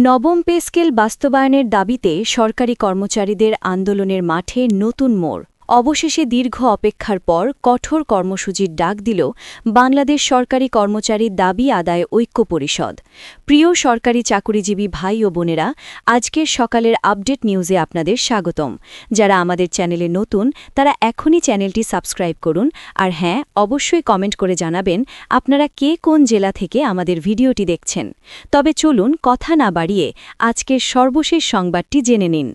নবম pay scale বাস্তবায়নের দাবিতে সরকারি কর্মচারীদের আন্দোলনের মাঠে নতুন মোড়। অবশেষে দীর্ঘ অপেক্ষার পর কঠোর কর্মসূচির ডাক দিল বাংলাদেশ সরকারি কর্মচারীর দাবি আদায় ঐক্য পরিষদ। প্রিয় সরকারি চাকুরিজীবী ভাই ও বোনেরা, আজকের সকালের আপডেট নিউজে আপনাদের স্বাগতম। যারা আমাদের চ্যানেলে নতুন তারা এখনই চ্যানেলটি সাবস্ক্রাইব করুন, আর হ্যাঁ, অবশ্যই কমেন্ট করে জানাবেন আপনারা কে কোন জেলা থেকে আমাদের ভিডিওটি দেখছেন। তবে চলুন কথা না বাড়িয়ে আজকের সর্বশেষ সংবাদটি জেনে নিন।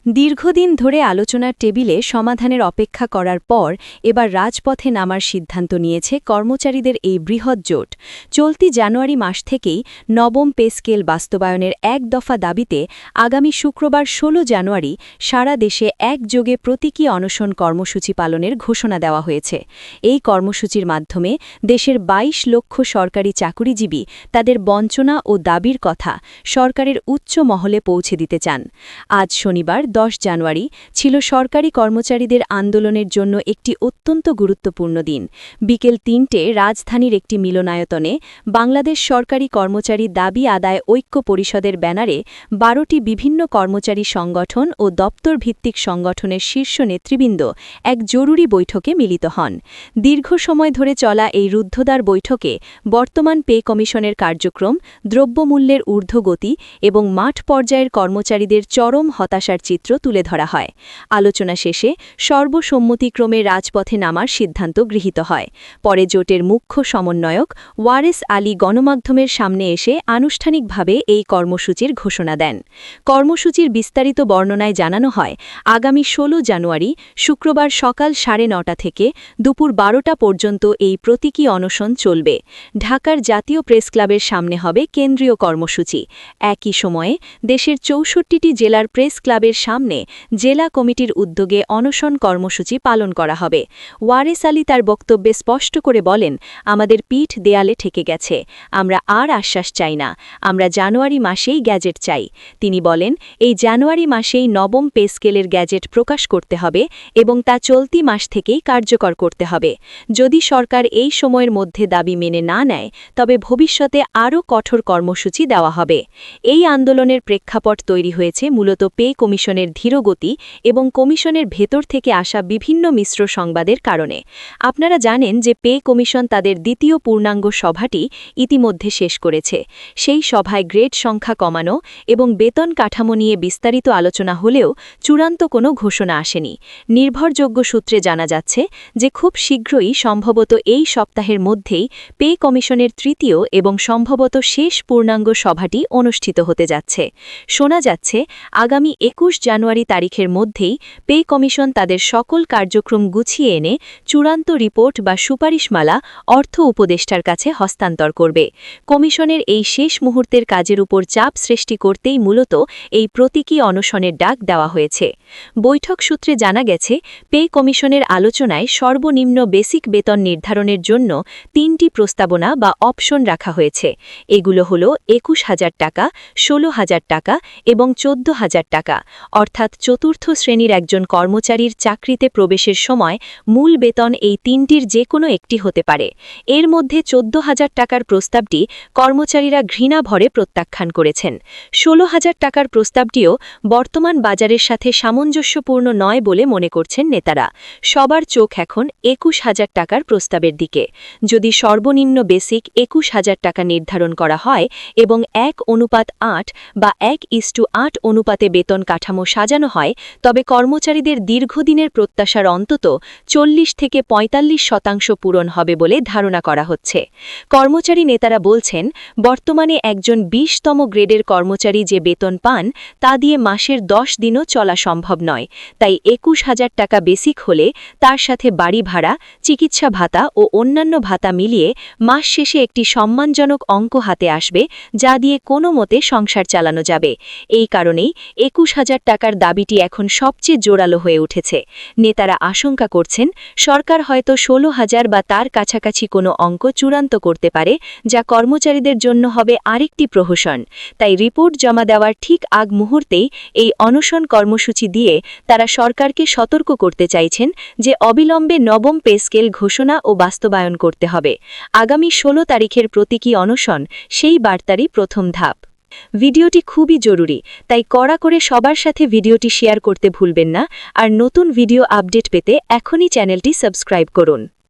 দীর্ঘদিন ধরে আলোচনার টেবিলে সমাধানের অপেক্ষা করার পর এবার রাজপথে নামার সিদ্ধান্ত নিয়েছে কর্মচারীদের এই বৃহৎ জোট। চলতি জানুয়ারি মাস থেকেই নবম পে স্কেল বাস্তবায়নের এক দফা দাবিতে আগামী শুক্রবার ১৬ জানুয়ারি সারা দেশে একযোগে প্রতীকী অনশন কর্মসূচি পালনের ঘোষণা দেওয়া হয়েছে। এই কর্মসূচির মাধ্যমে দেশের ২২ লক্ষ সরকারি চাকুরিজীবী তাদের বঞ্চনা ও দাবির কথা সরকারের উচ্চ মহলে পৌঁছে দিতে চান। আজ শনিবার ১০ জানুয়ারি ছিল সরকারি কর্মচারীদের আন্দোলনের জন্য একটি অত্যন্ত গুরুত্বপূর্ণ দিন। বিকেল ৩টে রাজধানীর একটি মিলনায়তনে বাংলাদেশ সরকারি কর্মচারী দাবি আদায় ঐক্য পরিষদের ব্যানারে ১২টি বিভিন্ন কর্মচারী সংগঠন ও দপ্তর ভিত্তিক সংগঠনের শীর্ষ নেতৃবৃন্দ এক জরুরি বৈঠকে মিলিত হন। দীর্ঘ সময় ধরে চলা এই রুদ্ধদ্বার বৈঠকে বর্তমান পে কমিশনের কার্যক্রম, দ্রব্যমূল্যের ঊর্ধ্বগতি এবং মাঠ পর্যায়ের কর্মচারীদের চরম হতাশার চিত্র তুলে ধরা হয়। আলোচনা শেষে সর্বসম্মতিক্রমে রাজপথে নামার সিদ্ধান্ত গৃহীত হয়। পরে জোটের মুখ্য সমন্বয়ক ওয়ারেস আলী গণমাধ্যমের সামনে এসে আনুষ্ঠানিকভাবে এই কর্মসূচির ঘোষণা দেন। কর্মসূচির বিস্তারিত বর্ণনায় জানানো হয়, আগামী ১৬ জানুয়ারি শুক্রবার সকাল ৯:৩০ থেকে দুপুর ১২টা পর্যন্ত এই প্রতীকী অনশন চলবে। ঢাকার জাতীয় প্রেস ক্লাবের সামনে হবে কেন্দ্রীয় কর্মসূচি। একই সময়ে দেশের ৬৪টি জেলার প্রেস ক্লাবের সামনে জেলা কমিটির উদ্যোগে অনশন কর্মসূচি পালন করা হবে। ওয়ারেস আলী তার বক্তব্যে স্পষ্ট করে বলেন, আমাদের পিঠ দেয়ালে ঠেকে গেছে, আমরা আর আশ্বাস চাই না, আমরা জানুয়ারি মাসেই গ্যাজেট চাই। তিনি বলেন, এই জানুয়ারি মাসেই নবম পে স্কেলের গ্যাজেট প্রকাশ করতে হবে এবং তা চলতি মাস থেকেই কার্যকর করতে হবে। যদি সরকার এই সময়ের মধ্যে দাবি মেনে না নেয় তবে ভবিষ্যতে আরও কঠোর কর্মসূচি দেওয়া হবে। এই আন্দোলনের প্রেক্ষাপট তৈরি হয়েছে মূলত পে কমিশনের ধীরগতি এবং কমিশনের ভেতর থেকে আসা বিভিন্ন মিশ্র সংবাদের কারণে। আপনারা জানেন যে পে কমিশন তাদের দ্বিতীয় পূর্ণাঙ্গ সভাটি ইতিমধ্যে শেষ করেছে। সেই সভায় গ্রেড সংখ্যা কমানো এবং বেতন কাঠামো নিয়ে বিস্তারিত আলোচনা হলেও চূড়ান্ত কোনো ঘোষণা আসেনি। নির্ভরযোগ্য সূত্রে জানা যাচ্ছে যে খুব শীঘ্রই, সম্ভবত এই সপ্তাহের মধ্যেই, পে কমিশনের তৃতীয় এবং সম্ভবত শেষ পূর্ণাঙ্গ সভাটি অনুষ্ঠিত হতে যাচ্ছে। শোনা যাচ্ছে আগামী ২১ জানুয়ারি তারিখের মধ্যেই পে কমিশন তাদের সকল কার্যক্রম গুছিয়ে এনে চূড়ান্ত রিপোর্ট বা সুপারিশমালা অর্থ উপদেষ্টার কাছে হস্তান্তর করবে। কমিশনের এই শেষ মুহূর্তের কাজের উপর চাপ সৃষ্টি করতেই মূলত এই প্রতীকী অনশনের ডাক দেওয়া হয়েছে। বৈঠক সূত্রে জানা গেছে, পে কমিশনের আলোচনায় সর্বনিম্ন বেসিক বেতন নির্ধারণের জন্য ৩টি প্রস্তাবনা বা অপশন রাখা হয়েছে। এগুলো হল ২১,০০০ টাকা, ১৬,০০০ টাকা এবং ১৪,০০০ টাকা। অর্থাৎ চতুর্থ শ্রেণীর একজন কর্মচারীর চাকরিতে প্রবেশের সময় মূল বেতন এই তিনটির যে কোনো একটি হতে পারে। এর মধ্যে ১৪,০০০ টাকার প্রস্তাবটি কর্মচারীরা ঘৃণা ভরে প্রত্যাখ্যান করেছেন। ১৬,০০০ টাকার প্রস্তাবটিও বর্তমান বাজারের সাথে সামঞ্জস্যপূর্ণ নয় বলে মনে করছেন নেতারা। সবার চোখ এখন ২১,০০০ টাকার প্রস্তাবের দিকে। যদি সর্বনিম্ন বেসিক ২১,০০০ টাকা নির্ধারণ করা হয় এবং ১:৮ বা ১:৮ অনুপাতে বেতন কাঠামো সাজানো হয়, তবে কর্মচারীদের দীর্ঘদিনের প্রত্যাশার অন্তত ৪০ থেকে ৪৫% পূরণ হবে বলে ধারণা করা হচ্ছে। কর্মচারী নেতারা বলছেন, বর্তমানে একজন ২০তম গ্রেডের কর্মচারী যে বেতন পান তা দিয়ে মাসের ১০ দিনও চলা সম্ভব নয়। তাই ২১,০০০ টাকা বেসিক হলে তার সাথে বাড়ি ভাড়া, চিকিৎসা ভাতা ও অন্যান্য ভাতা মিলিয়ে মাস শেষে একটি সম্মানজনক অঙ্ক হাতে আসবে, যা দিয়ে কোনো মতে সংসার চালানো যাবে। এই কারণেই ২১,০০০ টাকার দাবিটি এখন সবচেয়ে জোরালো হয়ে উঠেছে। নেতারা আশঙ্কা করছেন, সরকার হয়তো ১৬,০০০ বা তার কাছাকাছি কোনো অঙ্ক চূড়ান্ত করতে পারে, যা কর্মচারীদের জন্য হবে আরেকটি প্রহসন। তাই রিপোর্ট জমা দেওয়ার ঠিক আগ মুহূর্তেই এই অনশন কর্মসূচি দিয়ে তারা সরকারকে সতর্ক করতে চাইছেন যে অবিলম্বে নবম পে স্কেল ঘোষণা ও বাস্তবায়ন করতে হবে। আগামী ১৬ তারিখের প্রতীকী অনশন সেই বার্তারই প্রথম ধাপ। ভিডিওটি খুবই জরুরি, তাই কড়া করে সবার সাথে ভিডিওটি শেয়ার করতে ভুলবেন না আর নতুন ভিডিও আপডেট পেতে এখনই চ্যানেলটি সাবস্ক্রাইব করুন।